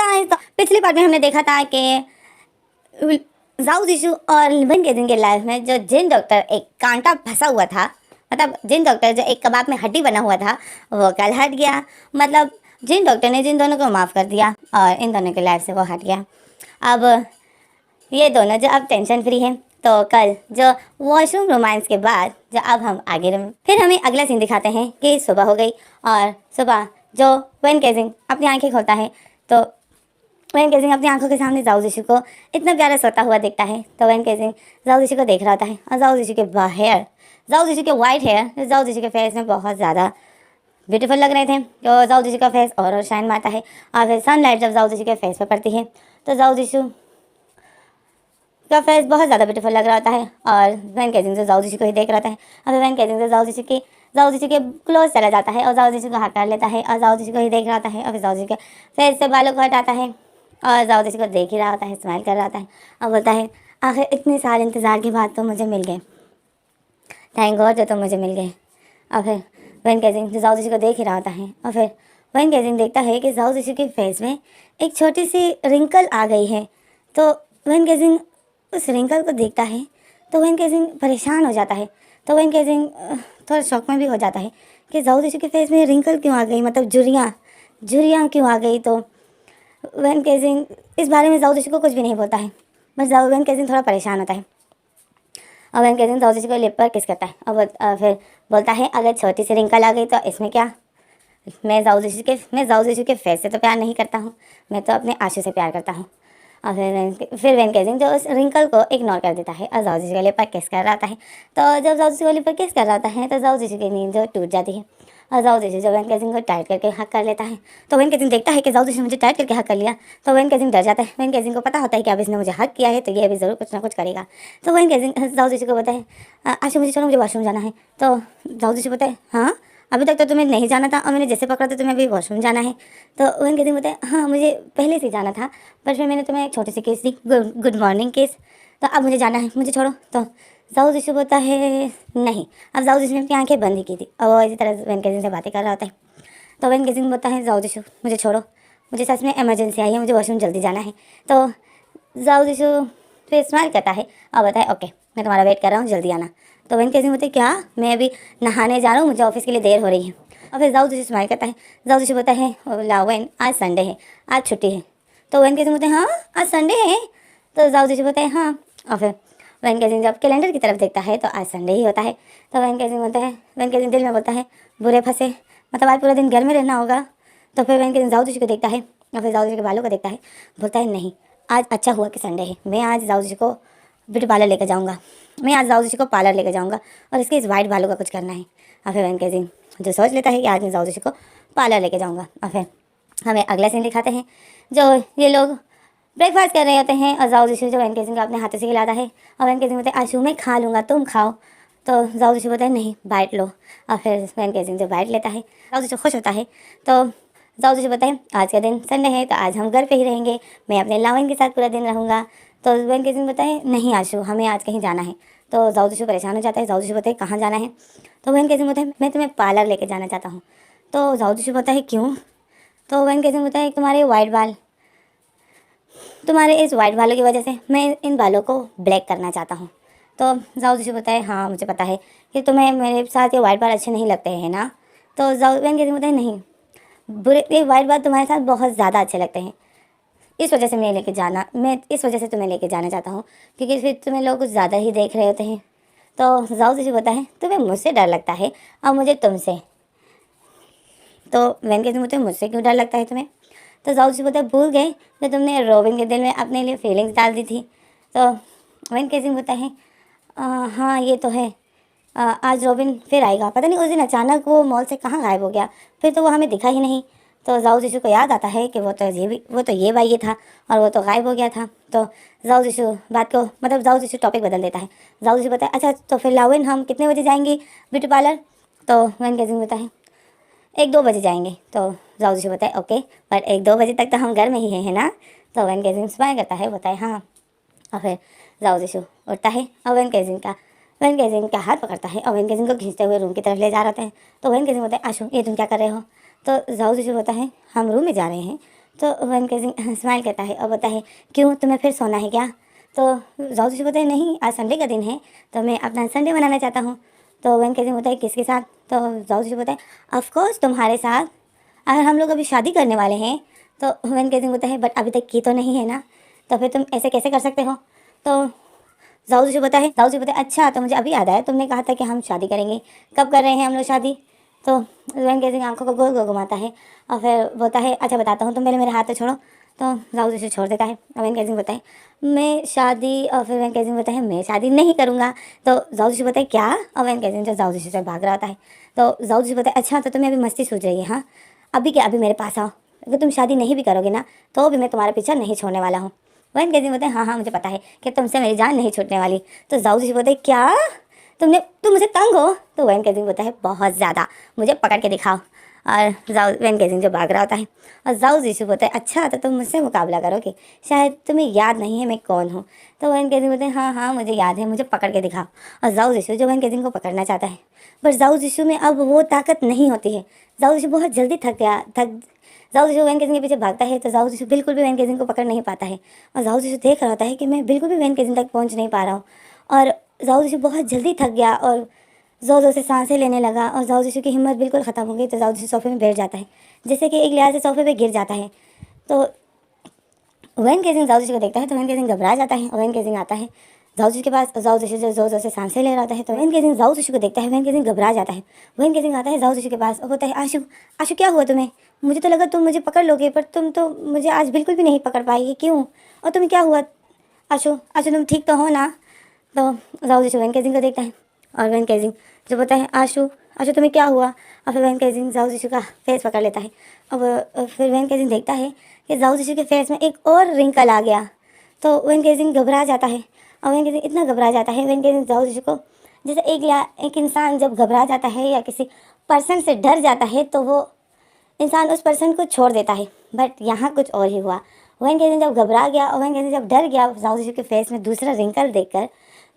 Guys, तो पिछली part में हमने देखा था कि जाओ जिशु और वन केजिंग के लाइफ में जो जिन डॉक्टर एक कांटा फंसा हुआ था, मतलब जिन डॉक्टर जो एक कबाब में हड्डी बना हुआ था, वो कल हट गया। मतलब जिन डॉक्टर ने जिन दोनों को माफ़ कर दिया और इन दोनों के लाइफ से वो हट गया। अब ये दोनों जो अब टेंशन फ्री हैं। तो कल जो वॉशरूम रोमांस के बाद जो अब हम आगे फिर हमें अगला सीन दिखाते हैं कि सुबह हो गई और सुबह जो वन केजिंग अपनी आंखें खोलता है तो वन केजिंग अपनी आंखों के सामने जाओ जिशु को इतना प्यारा सोता हुआ देखता है। तो वन केजिंग जाओ जिशु को देख रहा होता है और जाओ जिशु के हेयर, जाओ जिशु के वाइट हेयर जाओ जिशु के फेस में बहुत ज़्यादा ब्यूटीफुल लग रहे थे। तो जाओ जिशु का फेस और शाइन मारता है और फिर सनलाइट जब जाओ जिशु के फेस पर पड़ती है तो जाओ जिशु का फेस बहुत ज़्यादा ब्यूटीफुल लग रहा होता है और वन केजिंग से जाओ जिशु को ही देख रहा होता है। और फिर वन केजिंग से जाओ जिशु के क्लोज चला जाता है और जाओ जिशु को हाथ कर लेता है और जाओ जिशु को ही देख रहा होता है और फिर जाओ जिशु के फेस से बालों को हटाता है और जाओ जिशु को देख ही रहा होता है, स्माइल कर रहा होता है और बोलता है आखिर इतने साल इंतज़ार के बाद तो मुझे मिल गए, थैंक गॉड जो तुम मुझे मिल गए। और फिर वन केजिंग जाओ जिशु को देख ही रहा होता है और फिर वन केजिंग देखता है कि जाओ जिशु के फेस में एक छोटी सी रिंकल आ गई है। तो वन केजिंग उस रिंकल को देखता है तो वन केजिंग परेशान हो जाता है। तो वन केजिंग थोड़ा शॉक में भी हो जाता है कि जाओ जिशु के फेस में रिंकल क्यों आ गई, मतलब झुर्रियाँ क्यों आ गई। तो वन केजिंग इस बारे में जाओ जिशु को कुछ भी नहीं बोलता है, बस वन केजिंग थोड़ा परेशान होता है और वन केजिंग जाओ जिशु को लिप पर किस करता है और फिर बोलता है अगर छोटी सी रिंकल आ गई तो इसमें क्या, मैं जाओ जिशु के फेस से तो प्यार नहीं करता हूँ, मैं तो अपने आंसू से प्यार करता हूँ। और फिर वन केजिंग जो उस रिंकल को इग्नोर कर देता है और जाओ जिशु के लिप पर किस कर रहा है। तो जब जाओ जिशु के लिप पर किस कर रहा है तो जाओ जिशु की नींद जो टूट जाती है और जाओ जिशु जब वन केजिंग को टाइट करके हक कर लेता है तो वन केजिंग देखता है कि जाओ जिशु मुझे टाइट करके हक कर लिया। तो वन केजिंग डर जाता है, वन केजिंग को पता होता है कि अब इसने मुझे हक किया है तो ये अभी ज़रूर कुछ ना कुछ करेगा। तो वन केजिंग जाओ जिशु को बताए आशु मुझे छोड़ो, मुझे वॉशरूम जाना है। तो जाओ जिशु बताए हाँ अभी तक तो तुम्हें नहीं जाना था और मैंने जैसे पकड़ा तो तुम्हें अभी वॉशरूम जाना है। तो वन केजिंग बताए हाँ मुझे पहले से जाना था पर फिर मैंने तुम्हें एक छोटी सी केस दी, गुड मॉर्निंग केस, तो अब मुझे जाना है, मुझे छोड़ो। तो जाओ जिशु बोलता है नहीं। अब जाओ जिशु ने अपनी आंखें बंद ही की थी और वो इसी तरह वन केजिंग से बातें कर रहा होता है। तो वन केजिंग बोलता है जाओ जिशु मुझे छोड़ो, मुझे सच में इमरजेंसी आई है, मुझे वॉशरूम जल्दी जाना है। तो जाओ जिशु फिर स्माइल करता है और बताए ओके मैं तुम्हारा वेट कर रहा हूँ, जल्दी आना। तो वन केजिंग बोलते क्या, मैं अभी नहाने जा रहा हूँ, मुझे ऑफिस के लिए देर हो रही है। और फिर जाओ जिशु स्माइल करता है। जाओ जिशु बोलता है लावन आज संडे है, आज छुट्टी है। तो वन केजिंग बोलते हैं हाँ आज संडे है। तो जाओ जिशु बोलता है हाँ। और फिर वन केजिंग जब कैलेंडर की तरफ देखता है तो आज संडे ही होता है। तो वन केजिंग दिल में बोलता है बुरे फंसे, मतलब आज पूरा दिन घर में रहना होगा। तो फिर वन केजिंग जाओ जिशु को देखता है और फिर जाओ जिशु के बालों को देखता है, बोलता है नहीं आज अच्छा हुआ कि संडे है, मैं आज जाओ जिशु को ब्यूटी पार्लर लेकर जाऊँगा, मैं आज जाओ जिशु को पार्लर लेकर जाऊँगा और इसके इस वाइट बालों का कुछ करना है। और फिर वन केजिंग जो सोच लेता है कि आज मैं जाओ जिशु को पार्लर लेके जाऊँगा। और फिर हमें अगला सीन दिखाते हैं जो ये लोग ब्रेकफास्ट कर रहे होते हैं और जाओ जिशु जो वन केजिंग को अपने हाथों से खिलाता है और वन केजिंग बोलते हैं आशु मैं खा लूँगा तुम खाओ। तो जाओ जिशु बोलता है नहीं बाइट लो। और फिर वन केजिंग जो बाइट लेता है जाओ जिशु खुश होता है। तो जाओ जिशु बोलता है आज का दिन संडे है तो आज हम घर पे ही रहेंगे, मैं अपने लावन के साथ पूरा दिन रहूँगा। तो वन केजिंग बोलता है नहीं आशु हमें आज कहीं जाना है। तो जाओ जिशु परेशान हो जाता है। जाओ जिशु बोलता है कहाँ जाना है। तो वन केजिंग बोलता है मैं तुम्हें पार्लर लेके जाना चाहता हूँ। तो जाओ जिशु बोलता है क्यों। तो वन केजिंग बोलता है तुम्हारे वाइट बाल, तुम्हारे इस वाइट बालों की वजह से मैं इन बालों को ब्लैक करना चाहता हूँ। तो जाओ जिशु बोलता है हाँ मुझे पता है कि तुम्हें मेरे साथ ये वाइट बाल अच्छे नहीं लगते हैं ना। तो जाओ वन केजिंग बोलता है नहीं बुरे, ये वाइट बाल तुम्हारे साथ बहुत ज़्यादा अच्छे लगते हैं, इस वजह से मैं इस वजह से तुम्हें लेके जाना चाहता हूँ क्योंकि फिर तुम्हें लोग कुछ ज़्यादा ही देख रहे होते हैं। तो जाओ जिशु बोलता है तुम्हें मुझसे डर लगता है और मुझे तुमसे। तो वन केजिंग बोलते हैं मुझसे क्यों डर लगता है तुम्हें। तो जाओ जिशु बोलता है भूल गए जो तुमने रॉबिन के दिल में अपने लिए फीलिंग्स डाल दी थी। तो वन केजिंग बोलता है हाँ ये तो है, आज रॉबिन फिर आएगा, पता नहीं उस दिन अचानक वो मॉल से कहाँ गायब हो गया, फिर तो वो हमें दिखा ही नहीं। तो जाओ जिशु को याद आता है कि वो तो ये भाई ये था और वो तो गायब हो गया था। तो जाओ जिशु जाओ जिशु टॉपिक बदल देता है। जाओ जिशु बताए अच्छा तो फिर लावन हम कितने बजे जाएंगे ब्यूटी पार्लर। तो वन केजिंग बोलता है 1-2 बजे जाएंगे। तो जाओ जिशु बताए ओके पर 1-2 बजे तक तो हम घर में ही हैं है ना। तो वन केजिंग स्माइल करता है, बताए हाँ। और फिर जाओ जिशु उठता है और वन केजिंग का हाथ पकड़ता है और वन केजिंग को खींचते हुए रूम की तरफ ले जा रहा है। तो वन केजिंग बोलता है आशु ये तुम क्या कर रहे हो। तो जाओ जिशु बोलता है हम रूम में जा रहे हैं तो वन केजिंग स्माइल करता है और बोलता है क्यों, तुम्हें फिर सोना है क्या? तो जाओ जिशु बोलता है नहीं, आज संडे का दिन है तो मैं अपना संडे मनाना चाहता हूँ। तो वन केजिंग बोलता है किसके साथ? तो जाओ जिशु बोलता है ऑफकोर्स तुम्हारे साथ, अगर हम लोग अभी शादी करने वाले हैं। तो वन केजिंग बोलता है बट अभी तक की तो नहीं है ना, तो फिर तुम ऐसे कैसे कर सकते हो? तो जाओ जी बोलता है अच्छा तो मुझे अभी याद आया, तुमने कहा था कि हम शादी करेंगे, कब कर रहे हैं हम लोग शादी? तो वन केजिंग आंखों को गोल गोल घुमाता है और फिर बोलता है अच्छा बताता हूँ, तुम पहले मेरे हाथ तो छोड़ो। तो जाओ जी छोड़ देता है और वन केजिंग बोलता है मैं शादी, और फिर वन केजिंग बोलता है मैं शादी नहीं करूँगा। तो जाओ जी बोलता है क्या? और वन केजिंग जो जाओ जी से भाग रहा होता है। तो जाओ जी बोलता है अच्छा तो तुम्हें अभी मस्ती सूझ रही है, हाँ अभी क्या, अभी मेरे पास आओ, अगर तुम शादी नहीं भी करोगे ना तो भी मैं तुम्हारा पीछा नहीं छोड़ने वाला हूँ। वन केजिंग बोलते हैं हाँ हाँ मुझे पता है कि तुमसे मेरी जान नहीं छूटने वाली। तो जाओ जी बोलते हैं क्या, तुम मुझे तंग हो? तो वन केजिंग बोलता है बहुत ज़्यादा, मुझे पकड़ के दिखाओ। और जाओ वन केजिंग जो भाग रहा होता है और जाओ जीशु बोलता है अच्छा तो तुम मुझसे मुकाबला करोगे, शायद तुम्हें याद नहीं है मैं कौन हूँ। तो वन केजिंग बोलते हैं हाँ हाँ मुझे याद है, मुझे पकड़ के दिखाओ। और जाओ जीशु जो वन केजिंग को पकड़ना चाहता है, पर जाओ जीशु में अब वो ताकत नहीं होती है। जाओ जीशु बहुत जल्दी थक जाओ जीशु वैन केजिंग के पीछे भागता है तो जाओ जीशु बिल्कुल भी वैन केजिंग को पकड़ नहीं पाता है। और जाओ जीशु देख रहा होता है कि मैं बिल्कुल भी वैन केजिंग तक पहुंच नहीं पा रहा हूँ। और जाओ जीशु बहुत जल्दी थक गया और ज़ोर ज़ोर से सांसें लेने लगा और जाओ जीशु की हिम्मत बिल्कुल ख़त्म हो गई। तो जाओ जीशु सोफे में बैठ जाता है, जैसे कि एक लिहाज से सोफे पे गिर जाता है। तो वैन केजिंग जाओ जीशु को देखता है तो वैन केजिंग घबरा जाता है और वैन केजिंग आता है जाओ जीशु के पास। जाओ जीशु जो जोर जोर से सांसें ले रहा होता है तो वैन केजिंग जाओ जीशु को देखता है, वैन केजिंग घबरा जाता है। वैन केजिंग आता है जाओ जीशु के पास और बोलता है आशु आशु क्या हुआ तुम्हें? मुझे तो लगा तुम मुझे पकड़ लोगे, पर तुम तो मुझे आज बिल्कुल भी नहीं पकड़ पाई, क्यों? और तुम्हें क्या हुआ? आशु आशु तुम ठीक तो हो ना? तो जाओ जीशु वैन केजिंग को देखता है और वैन केजिंग जो बोलता है आशु आशु तुम्हें क्या हुआ? और फिर वैन केजिंग जाओ जीशु का फेस पकड़ लेता है और फिर वैन केजिंग देखता है कि जाओ जीशु के फेस में एक और रिंकल आ गया। तो वैन केजिंग घबरा जाता है और वैन केजिंग इतना घबरा जाता है, वैन केजिंग जाओ जीशु को जैसे एक इंसान जब घबरा जाता है या किसी पर्सन से डर जाता है तो वो इंसान उस पर्सन को छोड़ देता है, बट यहाँ कुछ और ही हुआ। वैन केजिंग जब घबरा गया और वैन केजिंग जब डर गया जाओ जीशु के फेस में दूसरा रिंकल देखकर,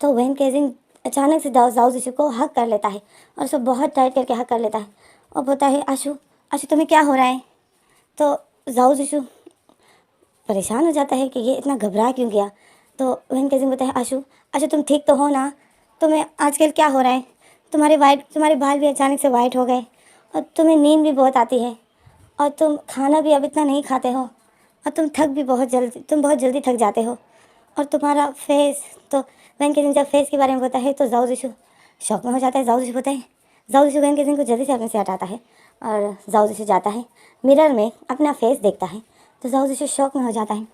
तो वैन केजिंग अचानक से जाओ जीशु को हक कर लेता है और उसको बहुत टाइट करके हक कर लेता है और बोलता है आशु आशु तुम्हें क्या हो रहा है? तो जाओ जीशु परेशान हो जाता है कि ये इतना घबरा क्यों गया। तो वैन केजिंग बोलता है आशु आशु तुम ठीक तो हो ना? तुम्हें आजकल क्या हो रहा है? तुम्हारे बाल भी अचानक से वाइट हो गए और तुम्हें नींद भी बहुत आती है और तुम खाना भी अब इतना नहीं खाते हो और तुम बहुत जल्दी थक जाते हो और तुम्हारा फेस। तो वैन केजिंग जब फेस के बारे में बोलता है तो जाओ जीशु शौक में हो जाता है। जाओ जीशु बोलता है जाओ जीशु वैन केजिंग को जल्दी से अपने से हटाता है और जाओ जीशु जाता है मिरर में अपना फेस देखता है। तो जाओ जीशु शौक में हो जाता है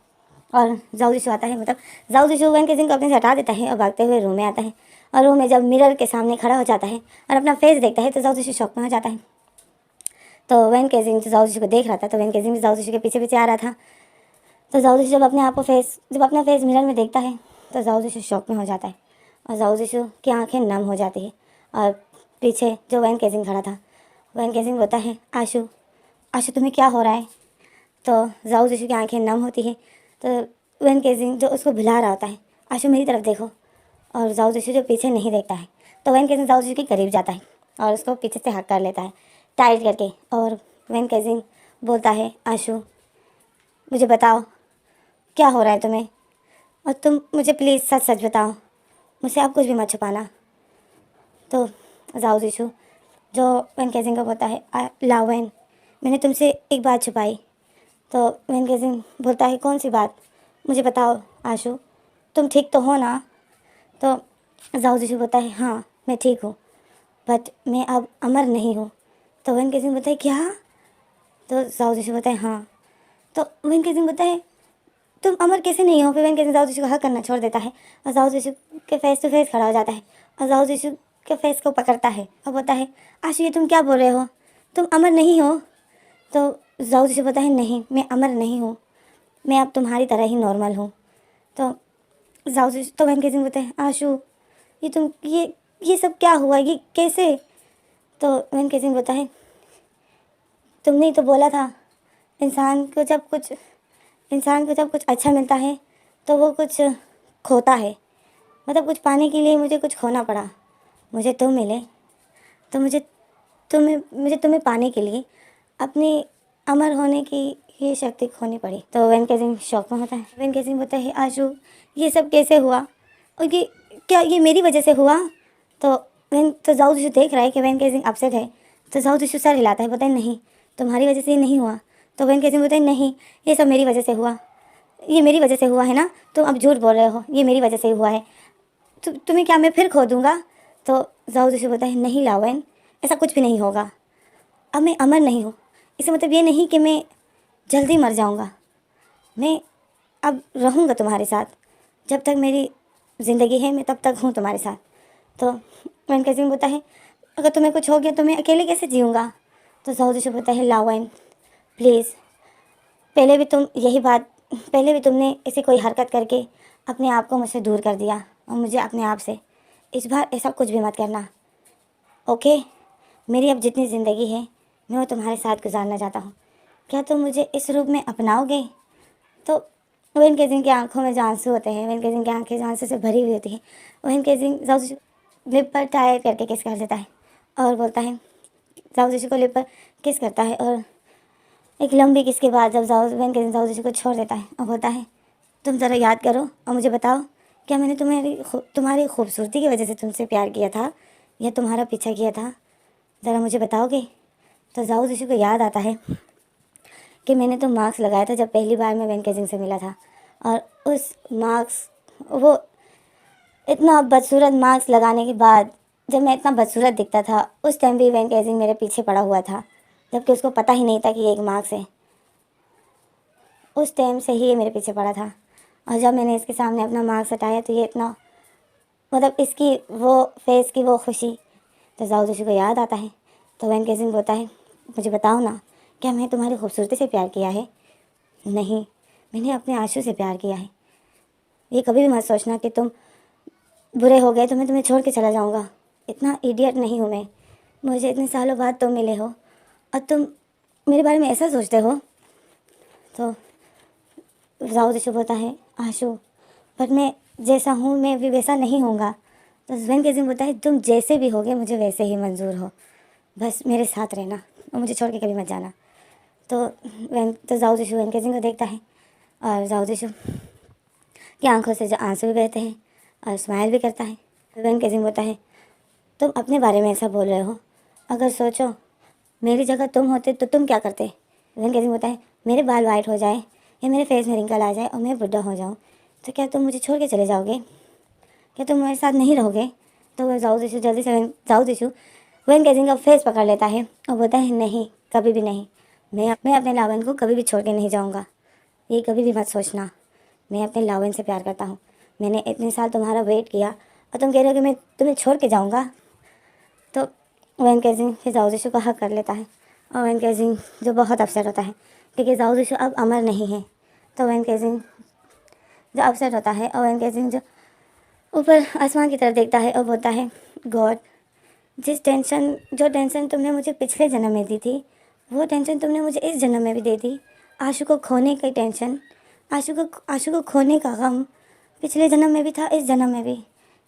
और जाओ जीशु आता है, मतलब जाओ जीशु वैन केजिंग को अपने से हटा देता है और भागते हुए रूम में आता है और रूम में जब मिरर के सामने खड़ा हो जाता है और अपना फेस देखता है तो जाओ जीशु शौक में हो जाता है। तो वैन केजिंग जाओ जीशु को देख रहा था तो वैन केजिंग भी जाओ जीशु के पीछे पीछे आ रहा था। तो जाओ जीशु जब अपना फेस मिरर में देखता है तो जाओ जीशु शौक में हो जाता है और जाओ जीशु की आंखें नम हो जाती है और पीछे जो वैन केजिंग खड़ा था, वैन केजिंग बोलता है आशु आशु तुम्हें क्या हो रहा है? तो जाओ जीशु की आंखें नम होती है। तो वैन केजिंग जो उसको भुला रहा होता है आशु मेरी तरफ देखो, और जाओ जीशु जो पीछे नहीं देखता है तो वैन केजिंग जाओ जीशु के करीब जाता है और उसको पीछे से हक कर लेता है टाइट करके। और वैन केजिंग बोलता है आशु मुझे बताओ क्या हो रहा है तुम्हें, और तुम मुझे प्लीज़ सच सच बताओ, मुझसे आप कुछ भी मत छुपाना। तो जाओ जीशु जो वैन केजिंग को बोलता है लाओ वैन मैंने तुमसे एक बात छुपाई। तो वैन केजिंग बोलता है कौन सी बात, मुझे बताओ आशु तुम ठीक तो हो ना? तो जाओ जीशु बोलता है हाँ मैं ठीक हूँ, बट मैं अब अमर नहीं हूँ। तो वैन केजिंग बोलता है क्या? तो जाओ जीशु बोलता है हाँ। तो वैन केजिंग बोलता है तुम अमर कैसे नहीं हो? फिर वैन केजिंग जाओ जीशु को हक करना छोड़ देता है और जाओ जीशु के फेस टू फेस खड़ा हो जाता है और जाओ जीशु के फेस को पकड़ता है और बोलता है आशु ये तुम क्या बोल रहे हो, तुम अमर नहीं हो? तो जाओ जीशु बोलता है नहीं मैं अमर नहीं हूँ, मैं अब तुम्हारी तरह ही नॉर्मल हूँ। तो जाओ जीशु तो वैन केजिंग बोलता है आशु ये सब क्या हुआ, ये कैसे? तो वैन केजिंग बोलता है तुमने ही तो बोला था इंसान को जब कुछ अच्छा मिलता है तो वो कुछ खोता है, मतलब कुछ पाने के लिए मुझे कुछ खोना पड़ा, मुझे तुम मिले तो मुझे तुम्हें पाने के लिए अपने अमर होने की ये शक्ति खोनी पड़ी। तो वैन केजिंग शौक में होता है। वैन केजिंग बोलता है आशु ये सब कैसे हुआ और ये क्या ये मेरी वजह से हुआ। तो जाओ जिशु देख रहा है कि वैन केजिंग अपसेट है। तो जाओ जिशु सर हिलाता है, बोलता है नहीं तुम्हारी वजह से ये नहीं हुआ। तो वैन केजिंग बोलता है नहीं ये सब मेरी वजह से हुआ, ये मेरी वजह से हुआ है ना, तुम अब झूठ बोल रहे हो, ये मेरी वजह से हुआ है, तुम्हें क्या मैं फिर खो दूँगा। तो जाओ जिशु बोलता है नहीं लावेन ऐसा कुछ भी नहीं होगा, अब मैं अमर नहीं हूँ, इसका मतलब ये नहीं कि मैं जल्दी मर जाऊँगा, मैं अब रहूँगा तुम्हारे साथ, जब तक मेरी ज़िंदगी है मैं तब तक हूँ तुम्हारे साथ। तो वैन केजिंग बोलता है अगर तुम्हें कुछ हो गया तो मैं अकेले कैसे जीऊँगा। तो जाओ जिशु बोलता है लावेन प्लीज़, पहले भी तुमने ऐसी कोई हरकत करके अपने आप को मुझसे दूर कर दिया और मुझे अपने आप से, इस बार ऐसा कुछ भी मत करना, ओके। मेरी अब जितनी ज़िंदगी है मैं वो तुम्हारे साथ गुजारना चाहता हूँ, क्या तुम मुझे इस रूप में अपनाओगे। तो वैन केजिंग की आंखों में जो आंसू होते हैं, वैन केजिंग की आंखें जो आंसू से भरी हुई होती है, वैन केजिंग जाओ जिशु लिप पर टायर करके किस कर देता है और बोलता है जाओ जिशु को लिप पर किस करता है। और एक लंबी किस के बाद जब वैन केजिंग जाओ जिशु को छोड़ देता है और बोलता है तुम ज़रा याद करो और मुझे बताओ क्या मैंने तुम्हारी खूबसूरती की वजह से तुमसे प्यार किया था या तुम्हारा पीछा किया था, ज़रा मुझे बताओगे। तो जाओ जिशु को याद आता है कि मैंने तो मार्क्स लगाया था जब पहली बार मैं वैन केजिंग से मिला था, और उस वो इतना बदसूरत मार्क्स लगाने के बाद जब मैं इतना बदसूरत दिखता था उस टाइम भी वैन केजिंग मेरे पीछे पड़ा हुआ था, जबकि उसको पता ही नहीं था कि ये एक मार्क्स है। उस टाइम से ही ये मेरे पीछे पड़ा था और जब मैंने इसके सामने अपना मार्क्स हटाया तो ये इतना मतलब इसकी वो फेस की वो खुशी। तो जाओ जिशु को याद आता है। तो वैन केजिंग बोलता है मुझे बताओ ना क्या मैं तुम्हारी खूबसूरती से प्यार किया है। नहीं मैंने अपने आंसू से प्यार किया है, ये कभी भी मत सोचना कि तुम बुरे हो गए तो मैं तुम्हें छोड़ के चला जाऊँगा, इतना इडियट नहीं हूँ मैं, मुझे इतने सालों बाद तुम मिले हो और तुम मेरे बारे में ऐसा सोचते हो। तो जाओ जिशु बोलता है आशु पर मैं जैसा हूँ मैं भी वैसा नहीं होऊंगा। तो वैन केजिंग बोलता है तुम जैसे भी होगे मुझे वैसे ही मंजूर हो, बस मेरे साथ रहना और मुझे छोड़ के कभी मत जाना। तो जाओ जिशु वैन केजिंग को देखता है और जाओ जिशु की आंखों से जो आंसू भी बहते हैं और स्माइल भी करता है। वैन केजिंग बोलता है तुम अपने बारे में ऐसा बोल रहे हो, अगर सोचो मेरी जगह तुम होते तो तुम क्या करते। वैन केजिंग बोलता है मेरे बाल वाइट हो जाए या मेरे फेस में रिंकल आ जाए और मैं बुढ़ा हो जाऊँ तो क्या तुम मुझे छोड़ के चले जाओगे, क्या तुम मेरे साथ नहीं रहोगे। तो जाओ जिशु जल्दी से जाओ जिशु वैन केजिंग का फेस पकड़ लेता है और बोलता है नहीं कभी भी नहीं, मैं अपने लावन को कभी भी छोड़ के नहीं जाऊँगा, ये कभी भी मत सोचना, मैं अपने लावन से प्यार करता हूँ, मैंने इतने साल तुम्हारा वेट किया और तुम कह रहे हो कि मैं तुम्हें छोड़ के जाऊँगा। तो वैन केजिंग फिर जाओ जिशु को हक कर लेता है और वैन केजिंग जो बहुत अपसेट होता है क्योंकि जाओ जिशु अब अमर नहीं है। तो वैन केजिंग जो अपसेट होता है और वैन केजिंग जो ऊपर आसमान की तरफ देखता है और बोलता है गॉड जो टेंशन तुमने मुझे पिछले जन्म में दी थी वो टेंशन तुमने मुझे इस जन्म में भी दे दी। आशु को खोने की टेंशन, आशु को खोने का गम पिछले जन्म में भी था, इस जन्म में भी।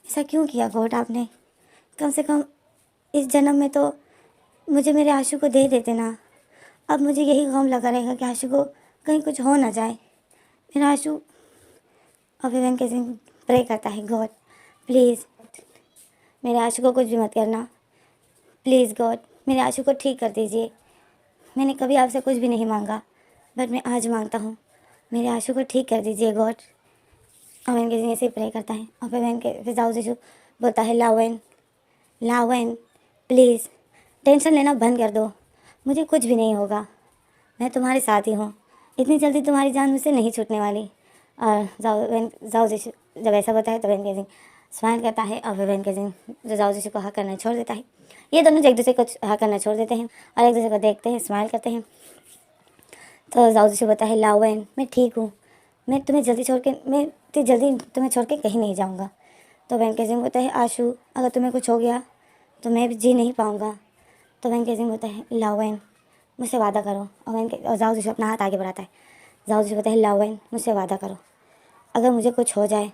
ऐसा क्यों किया गॉड आपने, कम से कम इस जन्म में तो मुझे मेरे आशु को दे देते ना, अब मुझे यही गम लगा रहेगा कि आशु को कहीं कुछ हो ना जाए, मेरा आशु। और फिर वैन केजिंग प्रे करता है गॉड प्लीज़ मेरे आशु को कुछ भी मत करना, प्लीज़ गॉड मेरे आशु को ठीक कर दीजिए, मैंने कभी आपसे कुछ भी नहीं मांगा बट मैं आज मांगता हूँ, मेरे आशु को ठीक कर दीजिए गॉड। और वैन केजिंग ऐसे ही प्रे करता है और फिर जाओ जिशु बोलता है लावेन प्लीज़ टेंशन लेना बंद कर दो, मुझे कुछ भी नहीं होगा, मैं तुम्हारे साथ ही हूँ, इतनी जल्दी तुम्हारी जान मुझसे नहीं छूटने वाली। और जाओ जिशु जब ऐसा बताए तो वैन केजिंग स्माइल करता है और फिर वैन केजिंग जो जाओ जिशु को हक करना छोड़ देता है। ये दोनों एक दूसरे को हक करना छोड़ देते हैं और एक दूसरे को देखते हैं, स्माइल करते हैं। तो जाओ जिशु बोलता है लावेन मैं ठीक हूँ, मैं जल्दी तुम्हें छोड़ के कहीं नहीं जाऊँगा। तो वैन केजिंग बोलता है आशु अगर तुम्हें कुछ हो गया तो मैं भी जी नहीं पाऊँगा। तो वैन केजिंग बोलता है लावेन मुझसे वादा करो, और जाओ जिशु अपना हाथ आगे बढ़ाता है। जाओ जिशु बोलता है लावेन मुझसे वादा करो, अगर मुझे कुछ हो जाए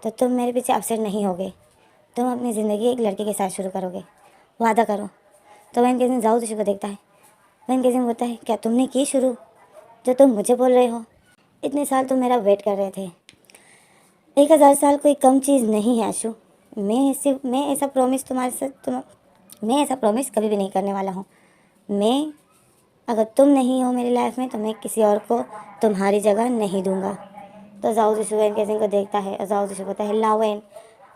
तो तुम मेरे पीछे अपसेट नहीं होगे, तुम अपनी ज़िंदगी एक लड़के के साथ शुरू करोगे, वादा करो। तो वैन केजिंग जाओ जिशु को देखता है। वैन केजिंग बोलता है क्या तुमने की शुरू, जो तुम मुझे बोल रहे हो? इतने साल तुम मेरा वेट कर रहे थे। 1000 साल कोई कम चीज़ नहीं है आशु। मैं ऐसा प्रॉमिस तुम्हारे साथ मैं ऐसा प्रॉमिस कभी भी नहीं करने वाला हूँ। मैं अगर तुम नहीं हो मेरी लाइफ में तो मैं किसी और को तुम्हारी जगह नहीं दूंगा। तो जाओ जिशु वैन केजिंग को देखता है और जाओ जिशु कहता है लावेन।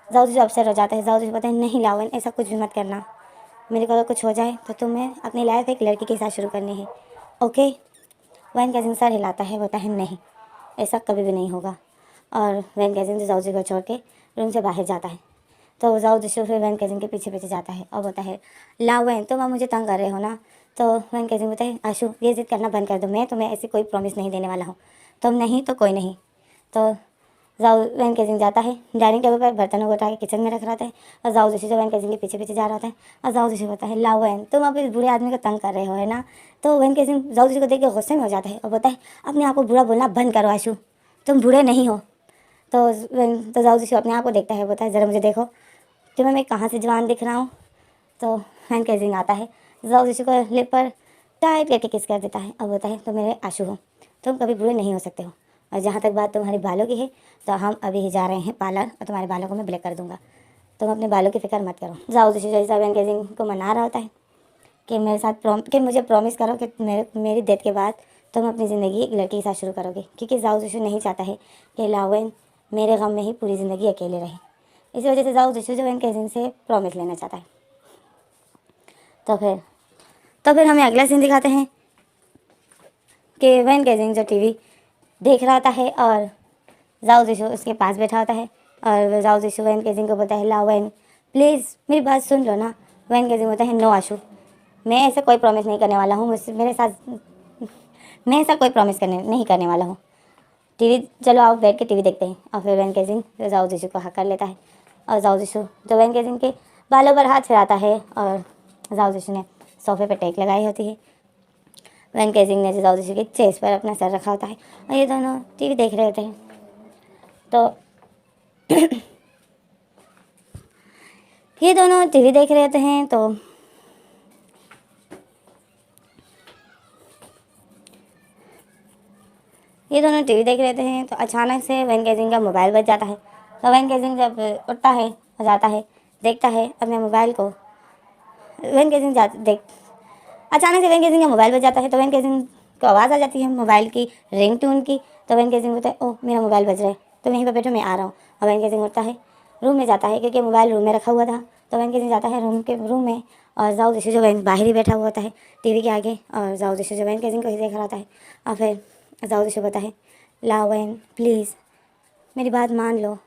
जाओ जिशु अपसेट हो जाता है। जाओ जिशु कहता है नहीं लावेन, ऐसा कुछ भी मत करना। मेरे को अगर कुछ हो जाए तो तुम्हें अपनी लाइफ एक लड़की के साथ शुरू करनी है, ओके? वैन केजिंग सर हिलाता है, बोलता है नहीं, ऐसा कभी भी नहीं होगा। और वैन केजिंग जाओ जी को छोड़ के रूम से बाहर जाता है। तो जाओ जिशु फिर वैन केजिंग के पीछे पीछे जाता है और बोलता है लावेन तुम अब मुझे तंग कर रहे हो ना? तो वैन केजिंग बोलता है आशु ये जिद करना बंद कर दो, मैं तुम्हें ऐसी कोई प्रॉमिस नहीं देने वाला हूँ। तुम नहीं तो कोई नहीं। तो जाओ वैन केजिंग जाता है, डाइनिंग टेबल पर बर्तनों को उठा के किचन में रख रहा था और जाओ जिशु जो वैन केजिंग के पीछे पीछे जा रहा था और जाओ जिशु बोलता है लावेन तुम अब इस बुरे आदमी को तंग कर रहे हो, है ना? तो वैन केजिंग जाओ जिशु को देख के गुस्से में हो जाता है और बोलता है अपने आप को बुरा बोलना बंद करो आशु, तुम बुरे नहीं हो। तो जाओ जिशु अपने आप को देखता है, बोलता है ज़रा मुझे देखो तुम्हें मैं कहाँ से जवान दिख रहा हूँ। तो वैन केजिंग आता है, जाओ जिशु को लिप पर टाइट करके किस कर देता है और बोलता है तुम मेरे आशु हो, तुम कभी बुरे नहीं हो सकते हो। और जहाँ तक बात तुम्हारे बालों की है तो हम अभी ही जा रहे हैं पार्लर और तुम्हारे बालों को मैं ब्लैक कर दूंगा। तुम अपने बालों की फिक्र मत करो। जाओ जिशु जैसा वैन केजिंग को मना रहा होता है कि मेरे साथ कि मुझे प्रॉमिस करो कि मेरी डेथ के बाद तुम अपनी ज़िंदगी एक लड़की के साथ शुरू करोगे, क्योंकि जाओ जिशु नहीं चाहता है कि लावेन मेरे गम में ही पूरी ज़िंदगी अकेले रहे। इसी वजह से जाओ जिशु जो वैन केजिंग से प्रॉमिस लेना चाहता है। तो फिर हमें अगला सीन दिखाते हैं कि वैन केजिंग जो टीवी देख रहा होता है और जाओ जिशु उसके पास बैठा होता है और जाओ जिशु वैन केजिंग को बोलता है लावेन प्लीज़ मेरी बात सुन लो ना। वैन केजिंग बोलता है नो आशु, मैं ऐसे कोई प्रॉमिस नहीं करने वाला हूँ, मुझसे मेरे साथ मैं ऐसा कोई प्रॉमिस नहीं करने वाला हूँ। टीवी चलो आओ बैठ के टीवी देखते हैं। और फिर वैन केजिंग जाओ जिशु को हक कर लेता है और जाओ जिशु जो वैन केजिंग के बालों पर हाथ फिराता है और जाओ जिशु ने सोफे पर टेक लगाई होती है। वैन केजिंग ने जाओ जिशु के चेस्ट पर अपना सर रखा होता है और ये दोनों टीवी देख रहे होते हैं। तो ये दोनों टीवी देख रहे होते हैं तो अचानक से वैन केजिंग का मोबाइल बज जाता है। तो वैन केजिंग जब उठता है और जाता है देखता है अपने मोबाइल को, अचानक से वैन केजिंग का मोबाइल बज जाता है। तो वैन केजिंग को आवाज़ आ जाती है मोबाइल की रिंगटोन की। तो वैन केजिंग बोलता है ओह मेरा मोबाइल बज रहा है, तो यहीं पर बैठो मैं आ रहा हूँ। और वैन केजिंग उठता है रूम में जाता है क्योंकि मोबाइल रूम में रखा हुआ था। तो वैन केजिंग जाता है रूम में और जाओ जिशु जो बाहर ही बैठा हुआ होता है टीवी के आगे और जाओ जिशु जो वैन केजिंग को ही देख रहा होता है। और फिर जाओ जिशु बोलता है लावेन प्लीज़ मेरी बात मान लो।